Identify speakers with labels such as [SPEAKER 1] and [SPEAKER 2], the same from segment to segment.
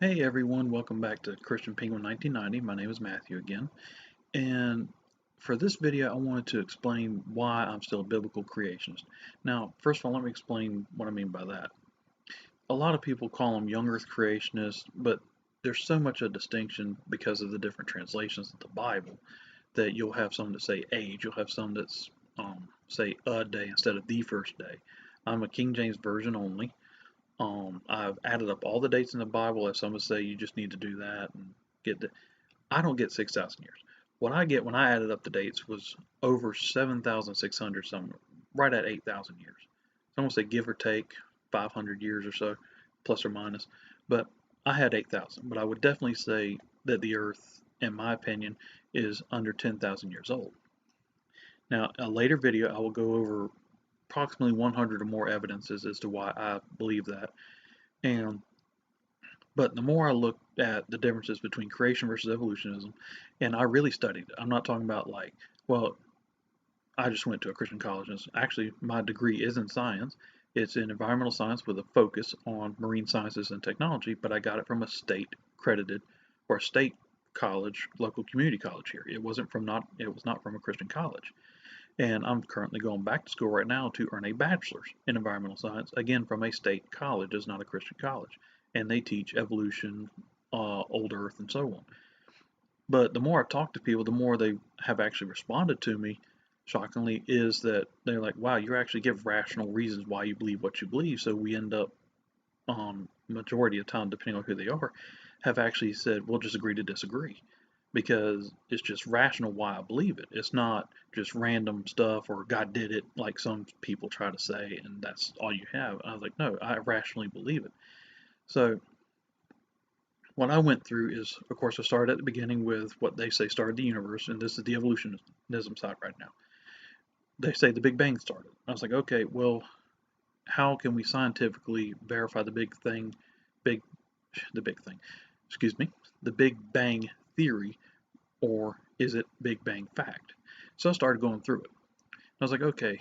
[SPEAKER 1] Hey everyone, welcome back to Christian Penguin 1990. My name is Matthew again, and for this video I wanted to explain why I'm still a biblical creationist. Now, first of all, let me explain what I mean by that. A lot of people call them young earth creationists, but there's so much a distinction because of the different translations of the Bible that you'll have some that say age, you'll have some that say a day instead of the first day. I'm a King James Version only. I've added up all the dates in the Bible. As some would say, you just need to do that and get the. I don't get 6,000 years. What I get when I added up the dates was over 7,600, some right at 8,000 years. Some would say give or take 500 years or so, plus or minus. But I had 8,000. But I would definitely say that the Earth, in my opinion, is under 10,000 years old. Now, a later video, I will go over approximately 100 or more evidences as to why I believe that. And but the more I looked at the differences between creation versus evolutionism, and I really studied it. I'm not talking about like, well, I just went to a Christian college. And actually, my degree is in science. It's in environmental science with a focus on marine sciences and technology, but I got it from a state credited or a state college, local community college here. It was not from a Christian college. And I'm currently going back to school right now to earn a bachelor's in environmental science, again from a state college, it's not a Christian college. And they teach evolution, old earth, and so on. But the more I've talked to people, the more they have actually responded to me, shockingly, is that they're like, wow, you actually give rational reasons why you believe what you believe. So we end up, majority of time, depending on who they are, have actually said, we'll just agree to disagree because it's just rational why I believe it. It's not just random stuff or God did it like some people try to say and that's all you have. And I was like, no, I rationally believe it. So what I went through is, of course, I started at the beginning with what they say started the universe, and this is the evolutionism side right now. They say the Big Bang started. I was like, okay, well, how can we scientifically verify big, the big thing, excuse me, the Big Bang theory, or is it Big Bang fact? So I started going through it. I was like, okay,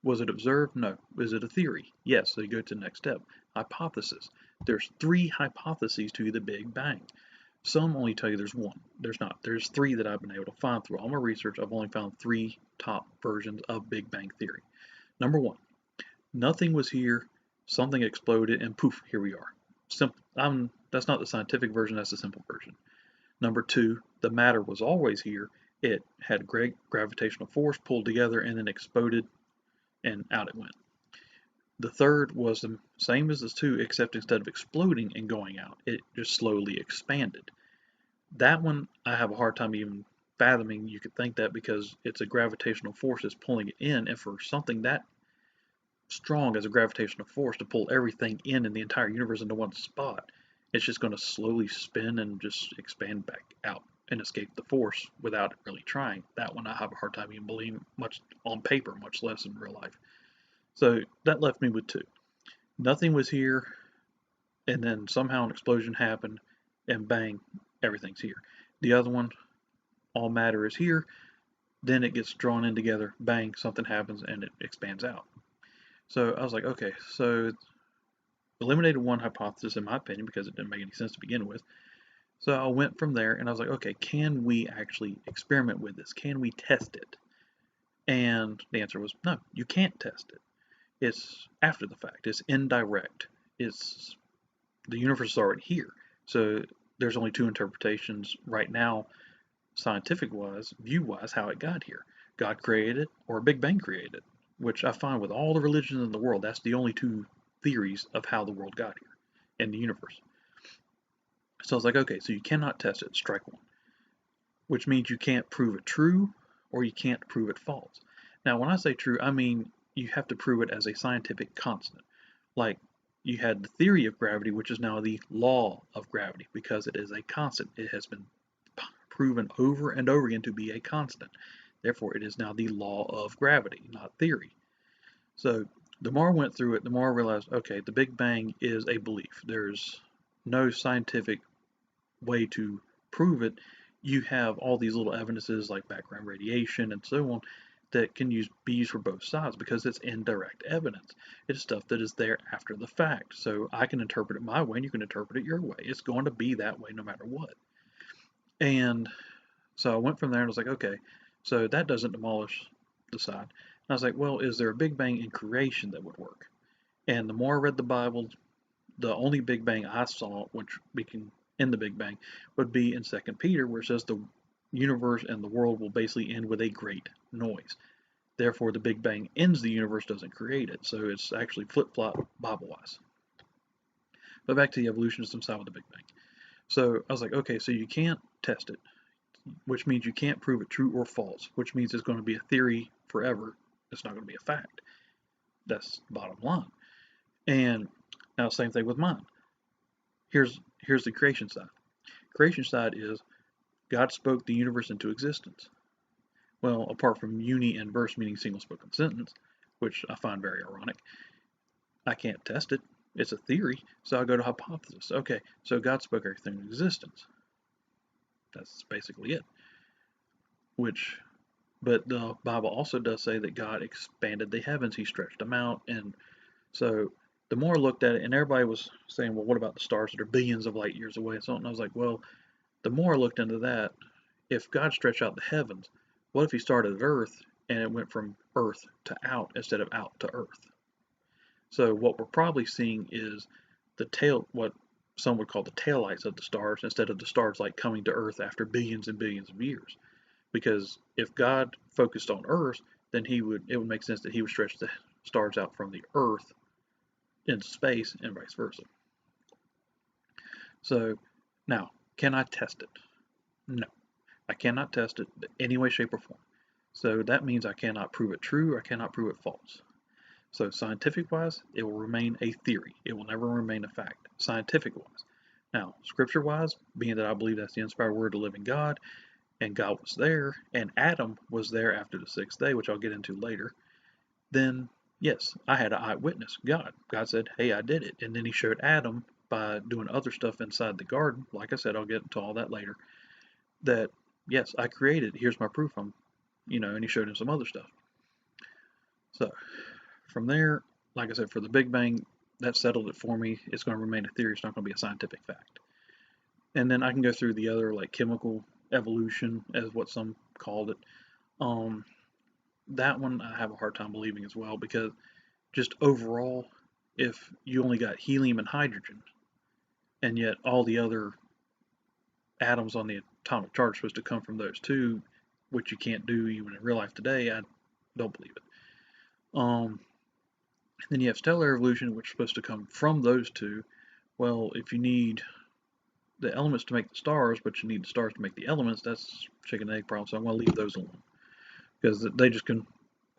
[SPEAKER 1] was it observed? No. Is it a theory? Yes. So you go to the next step. Hypothesis. There's three hypotheses to the Big Bang. Some only tell you there's one. There's not. There's three that I've been able to find through all my research. I've only found three top versions of Big Bang theory. Number one, nothing was here, something exploded, and poof, here we are. Simple. That's not the scientific version, that's the simple version. Number two, the matter was always here. It had a great gravitational force pulled together and then exploded and out it went. The third was the same as the two, except instead of exploding and going out, it just slowly expanded. That one, I have a hard time even fathoming you could think that because it's a gravitational force that's pulling it in, and for something that strong as a gravitational force to pull everything in the entire universe into one spot, it's just going to slowly spin and just expand back out and escape the force without really trying. That one I have a hard time even believing, much on paper, much less in real life. So that left me with two. Nothing was here, and then somehow an explosion happened, and bang, everything's here. The other one, all matter is here, then it gets drawn in together, bang, something happens, and it expands out. So I was like, okay, so eliminated one hypothesis in my opinion because it didn't make any sense to begin with. So I went from there and I was like, okay, can we actually experiment with this? Can we test it? And the answer was no, you can't test it. It's after the fact. It's indirect. It's the universe is already here. So there's only two interpretations right now, scientific wise, view wise, how it got here. God created it or Big Bang created it, which I find with all the religions in the world, that's the only two theories of how the world got here in the universe. So I was like, okay, so you cannot test it, strike one, which means you can't prove it true or you can't prove it false. Now, when I say true, I mean you have to prove it as a scientific constant. Like you had the theory of gravity, which is now the law of gravity because it is a constant. It has been proven over and over again to be a constant. Therefore, it is now the law of gravity, not theory. So the more I went through it, the more I realized, okay, the Big Bang is a belief. There's no scientific way to prove it. You have all these little evidences like background radiation and so on that can be used for both sides because it's indirect evidence. It's stuff that is there after the fact. So I can interpret it my way and you can interpret it your way. It's going to be that way no matter what. And so I went from there and I was like, okay, so that doesn't demolish the side. And I was like, well, is there a Big Bang in creation that would work? And the more I read the Bible, the only Big Bang I saw, which we can in the Big Bang, would be in 2 Peter, where it says the universe and the world will basically end with a great noise. Therefore, the Big Bang ends the universe, doesn't create it. So it's actually flip-flop Bible-wise. But back to the evolutionism side with the Big Bang. So I was like, okay, so you can't test it, which means you can't prove it true or false, which means it's going to be a theory forever. It's not going to be a fact. That's the bottom line. And now, same thing with mine. Here's the creation side. Creation side is God spoke the universe into existence. Well, apart from uni and verse meaning single spoken sentence, which I find very ironic, I can't test it. It's a theory, so I go to hypothesis. Okay, so God spoke everything into existence. That's basically it. But the Bible also does say that God expanded the heavens. He stretched them out, and so the more I looked at it, and everybody was saying, well, what about the stars that are billions of light years away? And I was like, well, the more I looked into that, if God stretched out the heavens, what if he started at Earth and it went from Earth to out instead of out to Earth? So what we're probably seeing is what some would call the taillights of the stars, instead of the stars like coming to Earth after billions and billions of years. Because if God focused on Earth, then it would make sense that he would stretch the stars out from the Earth into space and vice versa. So now, can I test it? No, I cannot test it in any way, shape, or form. So that means I cannot prove it true, or I cannot prove it false. So scientific-wise, it will remain a theory. It will never remain a fact, scientific-wise. Now, scripture-wise, being that I believe that's the inspired word of the living God, and God was there, and Adam was there after the 6th day, which I'll get into later, then yes, I had an eyewitness, God. God said, hey, I did it. And then he showed Adam by doing other stuff inside the garden. Like I said, I'll get into all that later. That, yes, I created. Here's my proof. And he showed him some other stuff. So from there, like I said, for the Big Bang, that settled it for me. It's going to remain a theory. It's not going to be a scientific fact. And then I can go through the other, like chemical evolution, as what some called it. That one I have a hard time believing as well, because just overall, if you only got helium and hydrogen, and yet all the other atoms on the atomic chart are supposed to come from those two, which you can't do even in real life today, I don't believe it. Then you have stellar evolution, which is supposed to come from those two. Well, if you need the elements to make the stars, but you need the stars to make the elements, that's chicken and egg problem, so I'm going to leave those alone, because they just can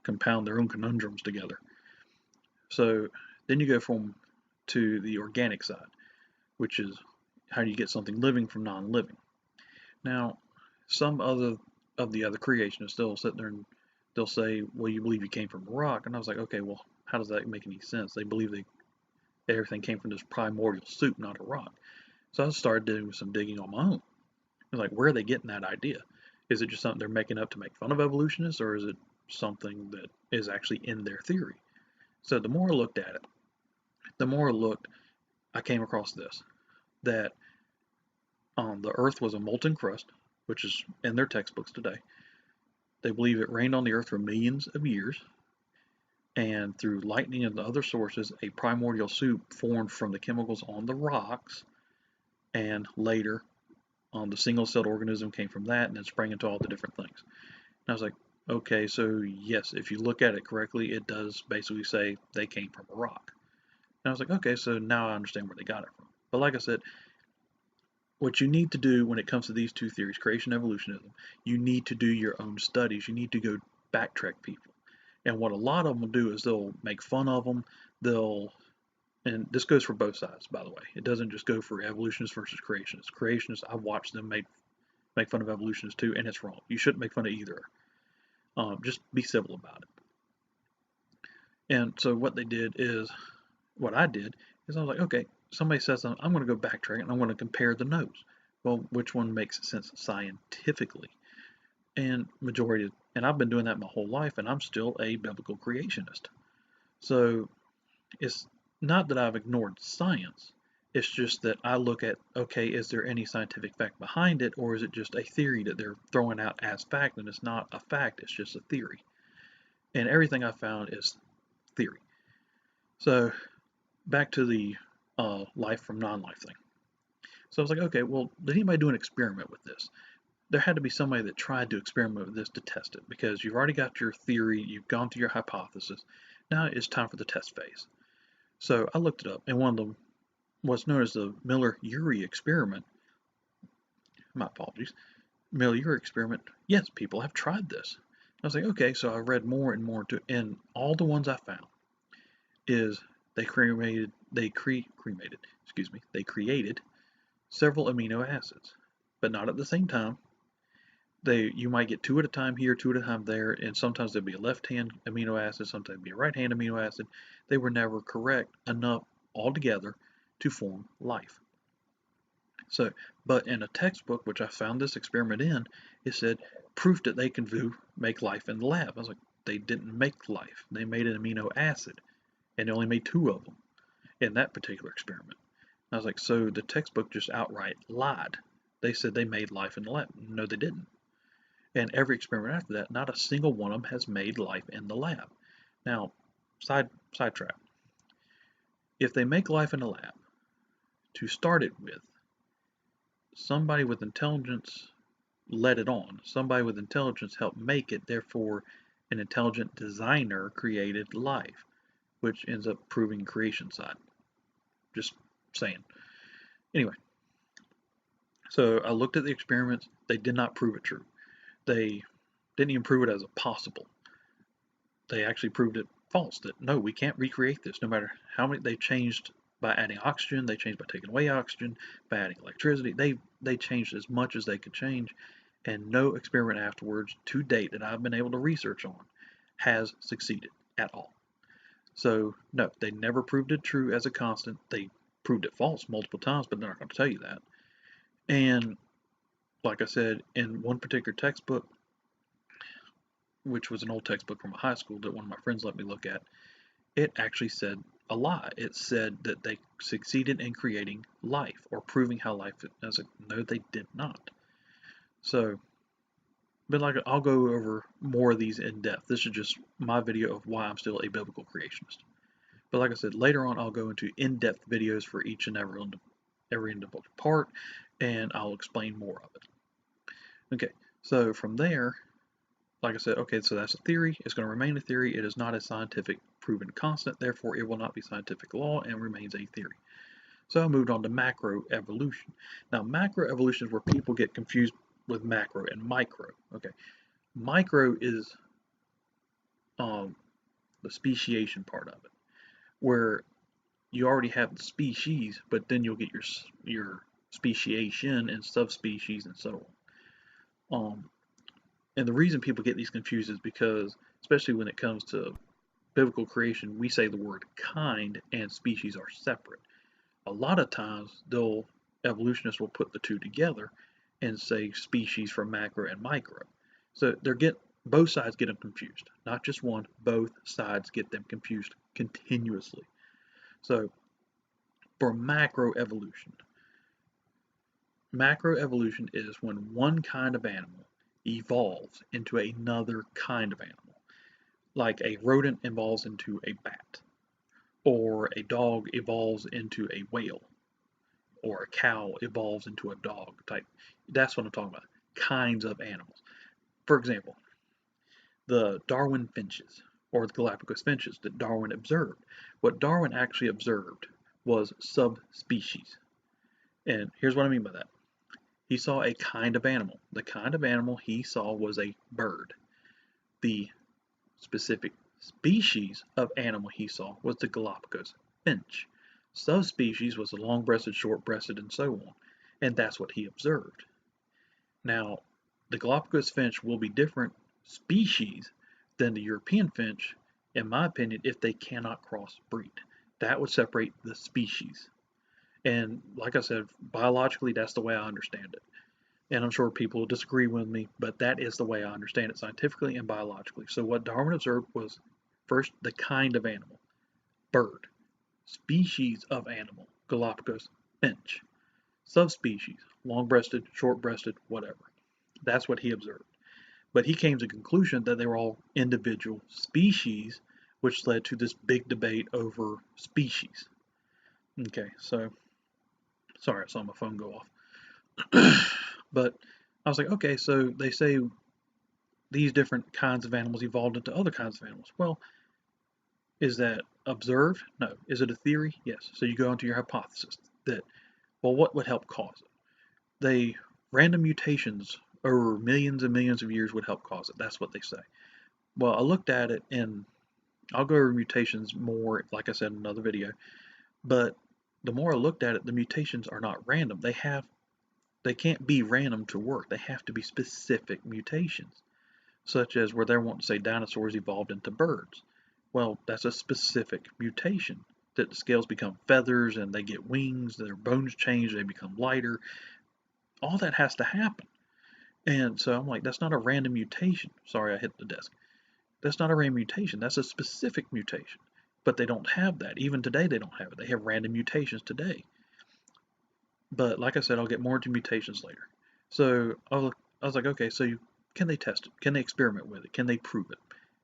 [SPEAKER 1] compound their own conundrums together. So then you go to the organic side, which is how do you get something living from non-living. Now, some of the other creationists, they'll sit there and they'll say, well, you believe you came from a rock. And I was like, okay, well, how does that make any sense? They believe everything came from this primordial soup, not a rock. So I started doing some digging on my own. I was like, where are they getting that idea? Is it just something they're making up to make fun of evolutionists, or is it something that is actually in their theory? So the more I looked at it, I came across this, that the earth was a molten crust, which is in their textbooks today. They believe it rained on the earth for millions of years, and through lightning and other sources, a primordial soup formed from the chemicals on the rocks, and later the single-celled organism came from that, and then sprang into all the different things. And I was like, okay, so yes, if you look at it correctly, it does basically say they came from a rock. And I was like, okay, so now I understand where they got it from. But like I said, what you need to do when it comes to these two theories, creation and evolutionism, you need to do your own studies. You need to go backtrack people. And what a lot of them will do is they'll make fun of them. And this goes for both sides, by the way. It doesn't just go for evolutionists versus creationists. Creationists, I've watched them make fun of evolutionists too, and it's wrong. You shouldn't make fun of either. Just be civil about it. And so what I did is I was like, okay, somebody says something, I'm going to go backtrack and I'm going to compare the notes. Well, which one makes sense scientifically? And majority of And I've been doing that my whole life, and I'm still a biblical creationist. So it's not that I've ignored science. It's just that I look at, okay, is there any scientific fact behind it, or is it just a theory that they're throwing out as fact, and it's not a fact, it's just a theory. And everything I found is theory. So back to the life from non-life thing. So I was like, okay, well, did anybody do an experiment with this? There had to be somebody that tried to experiment with this to test it, because you've already got your theory, you've gone through your hypothesis. Now it's time for the test phase. So I looked it up, and one of them, what's known as the Miller-Urey experiment, my apologies, Miller-Urey experiment, yes, people have tried this. I was like, okay, so I read more and more to, and all the ones I found is they created several amino acids, but not at the same time. You might get 2 at a time here, 2 at a time there, and sometimes there'd be a left-hand amino acid, sometimes there'd be a right-hand amino acid. They were never correct enough altogether to form life. So, but in a textbook, which I found this experiment in, it said proof that they can make life in the lab. I was like, they didn't make life. They made an amino acid, and they only made 2 of them in that particular experiment. I was like, so the textbook just outright lied. They said they made life in the lab. No, they didn't. And every experiment after that, not a single one of them has made life in the lab. Now, sidetrack. If they make life in the lab, to start it with, somebody with intelligence led it on. Somebody with intelligence helped make it. Therefore, an intelligent designer created life, which ends up proving creation side. Just saying. Anyway, so I looked at the experiments. They did not prove it true. They didn't even prove it as a possible. They actually proved it false, that no, we can't recreate this no matter how many they changed by adding oxygen, they changed by taking away oxygen, by adding electricity. They changed as much as they could change, and no experiment afterwards to date that I've been able to research on has succeeded at all. So no, they never proved it true as a constant. They proved it false multiple times, but they're not going to tell you that. And like I said, in one particular textbook, which was an old textbook from a high school that one of my friends let me look at, it actually said a lie. It said that they succeeded in creating life, or proving how life is. I was like, no, they did not. So, but like, I'll go over more of these in depth. This is just my video of why I'm still a biblical creationist. But like I said, later on I'll go into in-depth videos for each and every individual part, and I'll explain more of it. Okay, so from there, like I said, okay, so that's a theory. It's going to remain a theory. It is not a scientific proven constant. Therefore, it will not be scientific law and remains a theory. So I moved on to macroevolution. Now, macroevolution is where people get confused with macro and micro. Okay, micro is the speciation part of it, where you already have the species, but then you'll get your speciation and subspecies and so on. And the reason people get these confused is because, especially when it comes to biblical creation, we say the word kind and species are separate. A lot of times, evolutionists will put the two together and say species for macro and micro. So both sides get them confused. Not just one, both sides get them confused continuously. So for macroevolution is when one kind of animal evolves into another kind of animal. Like a rodent evolves into a bat, or a dog evolves into a whale, or a cow evolves into a dog type. That's what I'm talking about. Kinds of animals. For example, the Darwin finches, or the Galapagos finches that Darwin observed. What Darwin actually observed was subspecies. And here's what I mean by that. He saw a kind of animal. The kind of animal he saw was a bird. The specific species of animal he saw was the Galapagos finch. Subspecies was the long-breasted, short-breasted, and so on. And that's what he observed. Now, the Galapagos finch will be different species than the European finch, in my opinion, if they cannot crossbreed. That would separate the species. And like I said, biologically, that's the way I understand it. And I'm sure people will disagree with me, but that is the way I understand it scientifically and biologically. So what Darwin observed was first the kind of animal, bird, species of animal, Galapagos, finch, subspecies, long-breasted, short-breasted, whatever. That's what he observed. But he came to the conclusion that they were all individual species, which led to this big debate over species. Okay, so sorry, I saw my phone go off. But I was like, okay, so they say these different kinds of animals evolved into other kinds of animals. Well, is that observed? No. Is it a theory? Yes. So you go into your hypothesis that, well, what would help cause it? Random mutations over millions and millions of years would help cause it. That's what they say. Well, I looked at it, and I'll go over mutations more, like I said in another video, but the more I looked at it, the mutations are not random. They can't be random to work. They have to be specific mutations, such as where they want to say dinosaurs evolved into birds. Well, that's a specific mutation, that the scales become feathers and they get wings, their bones change, they become lighter. All that has to happen. And so I'm like, that's not a random mutation. Sorry, I hit the desk. That's not a random mutation. That's a specific mutation. But they don't have that. Even today, they don't have it. They have random mutations today. But like I said, I'll get more into mutations later. So I was like, okay, so can they test it? Can they experiment with it? Can they prove it?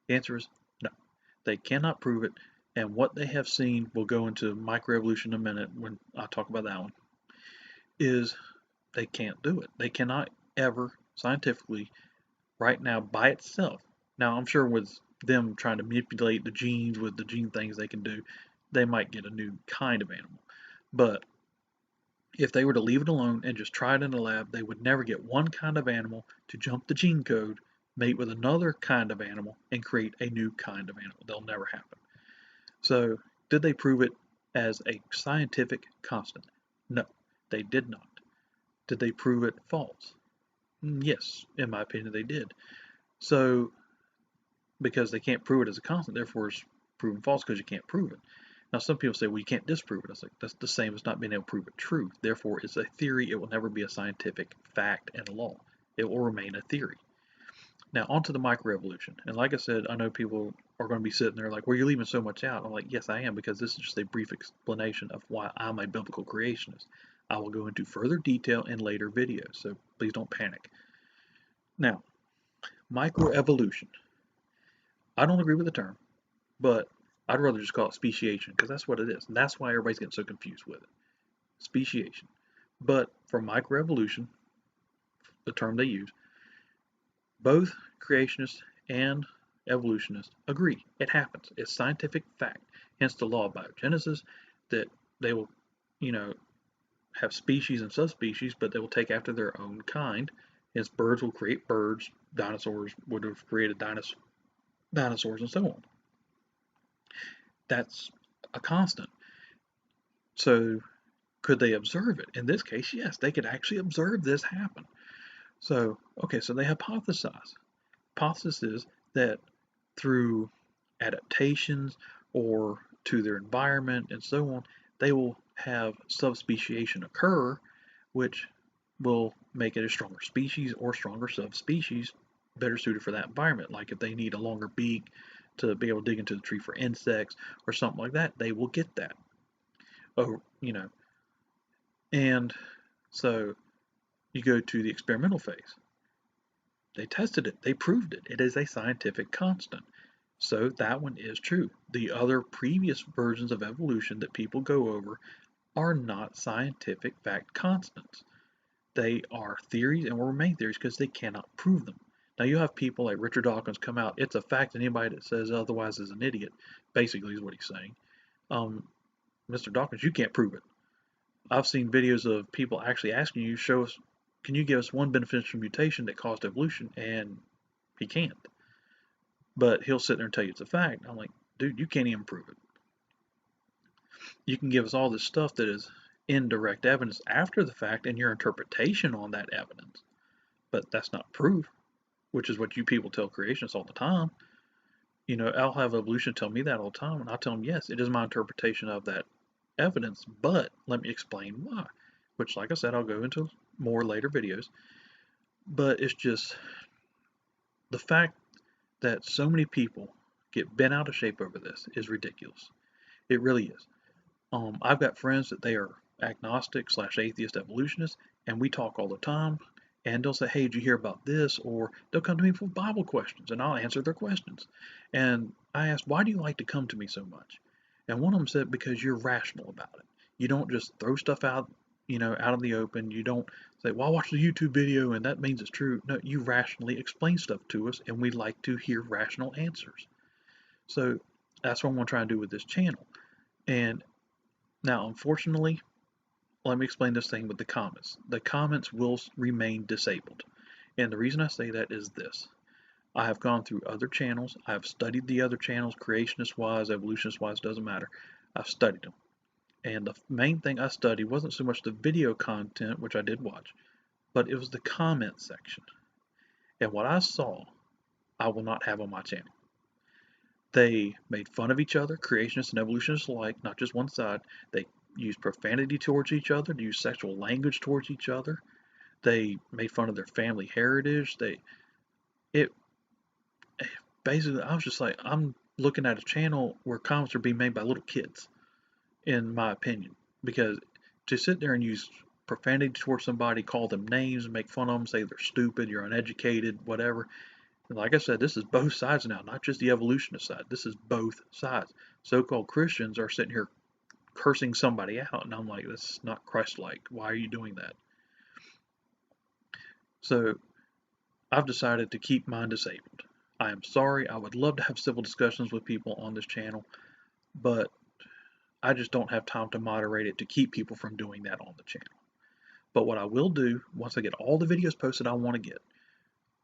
[SPEAKER 1] The answer is no. They cannot prove it. And what they have seen, we'll go into microevolution in a minute when I talk about that one, is they can't do it. They cannot ever scientifically, right now, by itself. Now, I'm sure with them trying to manipulate the genes with the gene things they can do, they might get a new kind of animal. But if they were to leave it alone and just try it in a lab, they would never get one kind of animal to jump the gene code, mate with another kind of animal, and create a new kind of animal. They'll never happen. So, did they prove it as a scientific constant? No, they did not. Did they prove it false? Yes, in my opinion, they did. So, because they can't prove it as a constant, therefore it's proven false because you can't prove it. Now, some people say, well, you can't disprove it. I was like, that's the same as not being able to prove it true. Therefore, it's a theory. It will never be a scientific fact and law. It will remain a theory. Now, onto the microevolution. And like I said, I know people are going to be sitting there like, well, you're leaving so much out. I'm like, yes, I am, because this is just a brief explanation of why I'm a biblical creationist. I will go into further detail in later videos, so please don't panic. Now, microevolution. I don't agree with the term, but I'd rather just call it speciation, because that's what it is. And that's why everybody's getting so confused with it. Speciation. But for microevolution, the term they use, both creationists and evolutionists agree. It happens. It's scientific fact. Hence the law of biogenesis, that they will, you know, have species and subspecies, but they will take after their own kind. Hence birds will create birds, dinosaurs would have created dinosaurs, and so on. That's a constant. So could they observe it? In this case, yes, they could actually observe this happen. So, okay, so they hypothesize. Hypothesis is that through adaptations or to their environment and so on, they will have subspeciation occur, which will make it a stronger species or stronger subspecies better suited for that environment. Like if they need a longer beak to be able to dig into the tree for insects or something like that, they will get that. Oh, and so you go to the experimental phase. They tested it. They proved it. It is a scientific constant. So that one is true. The other previous versions of evolution that people go over are not scientific fact constants. They are theories and will remain theories because they cannot prove them. Now you have people like Richard Dawkins come out. It's a fact, and anybody that says otherwise is an idiot, basically is what he's saying. Mr. Dawkins, you can't prove it. I've seen videos of people actually asking you, show us, can you give us one beneficial mutation that caused evolution? And he can't. But he'll sit there and tell you it's a fact. I'm like, dude, you can't even prove it. You can give us all this stuff that is indirect evidence after the fact and your interpretation on that evidence. But that's not proof, which is what you people tell creationists all the time. I'll have evolution tell me that all the time, and I'll tell them, yes, it is my interpretation of that evidence, but let me explain why. Which, like I said, I'll go into more later videos. But it's just the fact that so many people get bent out of shape over this is ridiculous. It really is. I've got friends that they are agnostic / atheist evolutionists, and we talk all the time. And they'll say, "Hey, did you hear about this?" Or they'll come to me for Bible questions, and I'll answer their questions. And I ask, "Why do you like to come to me so much?" And one of them said, "Because you're rational about it. You don't just throw stuff out, out in the open. You don't say, 'Well, I watched a YouTube video and that means it's true.' No, you rationally explain stuff to us, and we like to hear rational answers." So that's what I'm going to try and do with this channel. And now, unfortunately, let me explain this thing with the comments. The comments will remain disabled. And the reason I say that is this. I have gone through other channels. I have studied the other channels, creationist-wise, evolutionist-wise, doesn't matter. I've studied them. And the main thing I studied wasn't so much the video content, which I did watch, but it was the comment section. And what I saw, I will not have on my channel. They made fun of each other, creationists and evolutionists alike, not just one side. They used profanity towards each other, they used sexual language towards each other. They made fun of their family heritage. It basically, I was just like, I'm looking at a channel where comments are being made by little kids, in my opinion, because to sit there and use profanity towards somebody, call them names, make fun of them, say they're stupid, you're uneducated, whatever. And like I said, this is both sides now, not just the evolutionist side. This is both sides. So-called Christians are sitting here cursing somebody out, and I'm like, that's not Christ-like. Why are you doing that? So I've decided to keep mine disabled. I am sorry. I would love to have civil discussions with people on this channel, but I just don't have time to moderate it to keep people from doing that on the channel. But what I will do, once I get all the videos posted I want to get,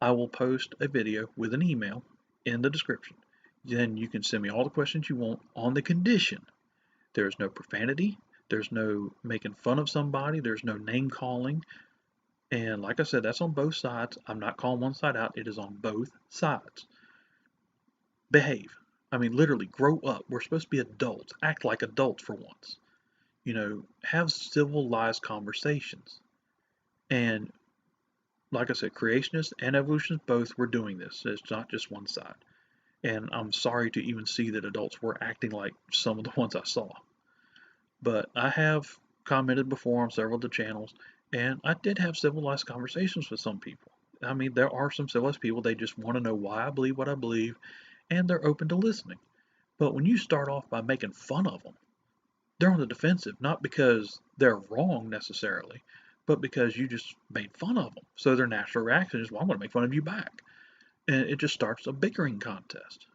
[SPEAKER 1] I will post a video with an email in the description. Then you can send me all the questions you want on the condition there's no profanity, there's no making fun of somebody, there's no name calling. And like I said, that's on both sides. I'm not calling one side out. It is on both sides. Behave. I mean, literally, grow up. We're supposed to be adults. Act like adults for once. Have civilized conversations. And like I said, creationists and evolutionists both were doing this. It's not just one side. And I'm sorry to even see that adults were acting like some of the ones I saw. But I have commented before on several of the channels, and I did have civilized conversations with some people. I mean, there are some civilized people, they just want to know why I believe what I believe, and they're open to listening. But when you start off by making fun of them, they're on the defensive, not because they're wrong necessarily, but because you just made fun of them. So their natural reaction is, well, I'm going to make fun of you back. And it just starts a bickering contest.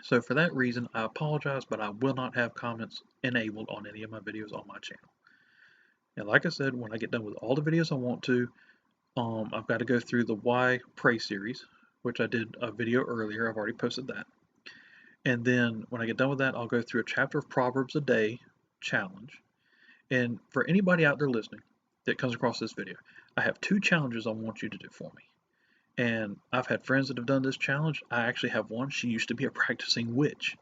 [SPEAKER 1] So for that reason, I apologize, but I will not have comments enabled on any of my videos on my channel. And like I said, when I get done with all the videos I want to, I've got to go through the Why Pray series, which I did a video earlier. I've already posted that. And then when I get done with that, I'll go through a chapter of Proverbs a day challenge. And for anybody out there listening that comes across this video, I have 2 challenges I want you to do for me. And I've had friends that have done this challenge. I actually have one. She used to be a practicing witch.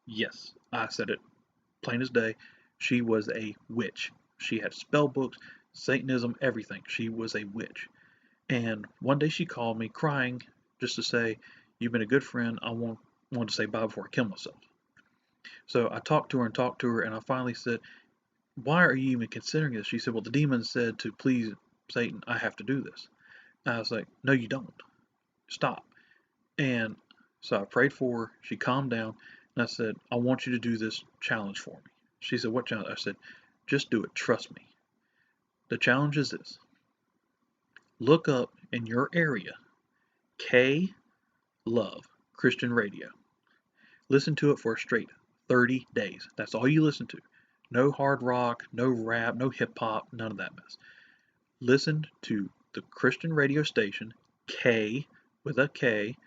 [SPEAKER 1] Yes, I said it plain as day. She was a witch. She had spell books, Satanism, everything. She was a witch. And one day she called me crying just to say, "You've been a good friend. I want to say bye before I kill myself." So I talked to her, and I finally said, "Why are you even considering this?" She said, "Well, the demon said to please Satan, I have to do this." And I was like, "No, you don't. Stop." And so I prayed for her. She calmed down, and I said, "I want you to do this challenge for me." She said, "What challenge?" I said, "Just do it. Trust me." The challenge is this. Look up in your area K Love Christian Radio. Listen to it for a straight 30 days. That's all you listen to. No hard rock, no rap, no hip hop, none of that mess. Listen to the Christian radio station, K with a K,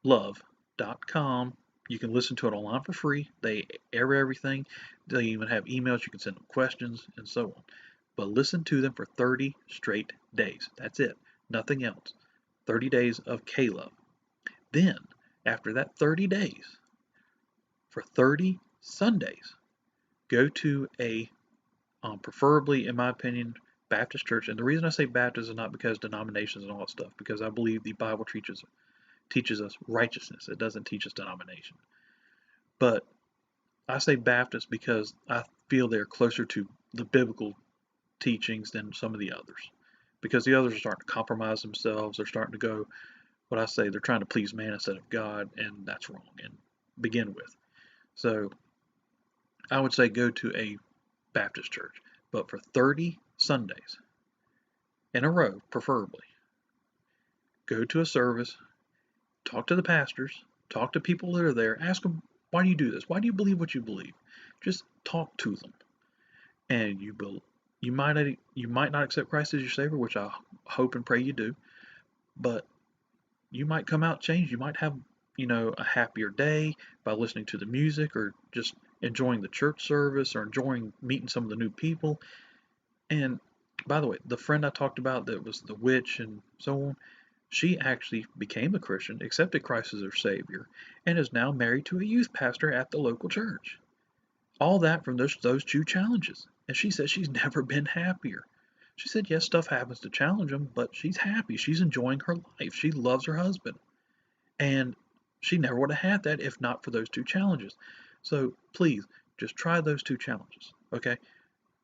[SPEAKER 1] love.com. You can listen to it online for free. They air everything. They even have emails. You can send them questions and so on. But listen to them for 30 straight days. That's it. Nothing else. 30 days of K-Love. Then, after that 30 days, for 30 Sundays, go to a, preferably, in my opinion, Baptist church, and the reason I say Baptist is not because denominations and all that stuff, because I believe the Bible teaches us righteousness. It doesn't teach us denomination. But I say Baptist because I feel they're closer to the biblical teachings than some of the others. Because the others are starting to compromise themselves. They're starting to go, what I say, they're trying to please man instead of God, and that's wrong and begin with. So I would say go to a Baptist church, but for 30 Sundays in a row, preferably, go to a service, talk to the pastors, talk to people that are there, ask them, why do you do this? Why do you believe what you believe? Just talk to them. And you might not accept Christ as your Savior, which I hope and pray you do, but you might come out changed. You might have, a happier day by listening to the music or just enjoying the church service or enjoying meeting some of the new people. And by the way, the friend I talked about that was the witch and so on, she actually became a Christian, accepted Christ as her Savior, and is now married to a youth pastor at the local church. All that from those two challenges. And she said she's never been happier. She said, yes, stuff happens to challenge them, but she's happy. She's enjoying her life. She loves her husband. And she never would have had that if not for those two challenges. So please, just try those two challenges, okay?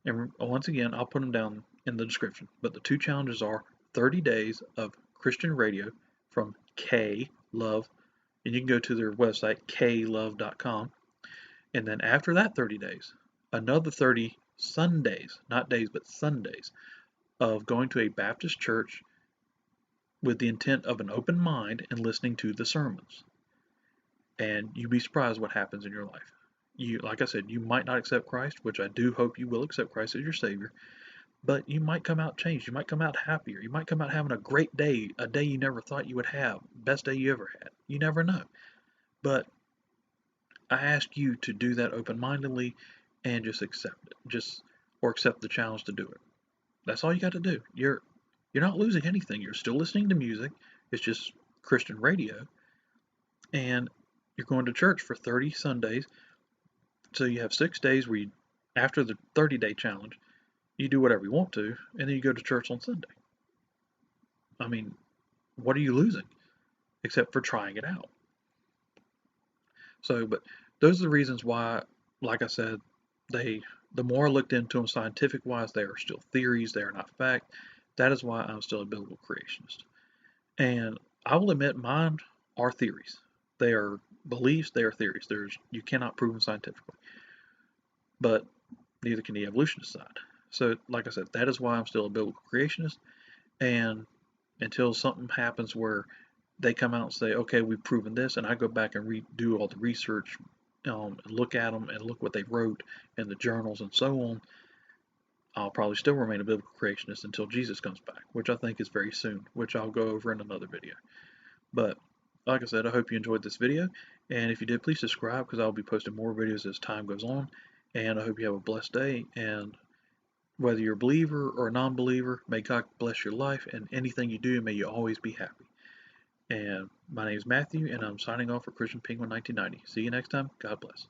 [SPEAKER 1] And once again, I'll put them down in the description. But the two challenges are 30 days of Christian radio from K Love, and you can go to their website, klove.com. And then after that 30 days, another 30 Sundays, not days, but Sundays, of going to a Baptist church with the intent of an open mind and listening to the sermons. And you'd be surprised what happens in your life. Like I said, you might not accept Christ, which I do hope you will accept Christ as your Savior, but you might come out changed. You might come out happier. You might come out having a great day, a day you never thought you would have, best day you ever had. You never know. But I ask you to do that open-mindedly and just accept it. Or accept the challenge to do it. That's all you got to do. You're not losing anything. You're still listening to music. It's just Christian radio. And you're going to church for 30 Sundays. So you have 6 days where after the 30-day challenge, you do whatever you want to, and then you go to church on Sunday. I mean, what are you losing? Except for trying it out. So, but those are the reasons why, like I said, the more I looked into them scientific-wise, they are still theories, they are not fact. That is why I'm still a biblical creationist. And I will admit mine are theories. They are beliefs, they are theories. You cannot prove them scientifically. But neither can the evolutionist side. So, like I said, that is why I'm still a biblical creationist. And until something happens where they come out and say, okay, we've proven this, and I go back and redo all the research, and look at them and look what they wrote in the journals and so on, I'll probably still remain a biblical creationist until Jesus comes back, which I think is very soon, which I'll go over in another video. But like I said, I hope you enjoyed this video, and if you did, please subscribe because I'll be posting more videos as time goes on, and I hope you have a blessed day, and whether you're a believer or a non-believer, may God bless your life, and anything you do, may you always be happy. And my name is Matthew, and I'm signing off for Christian Penguin 1990. See you next time. God bless.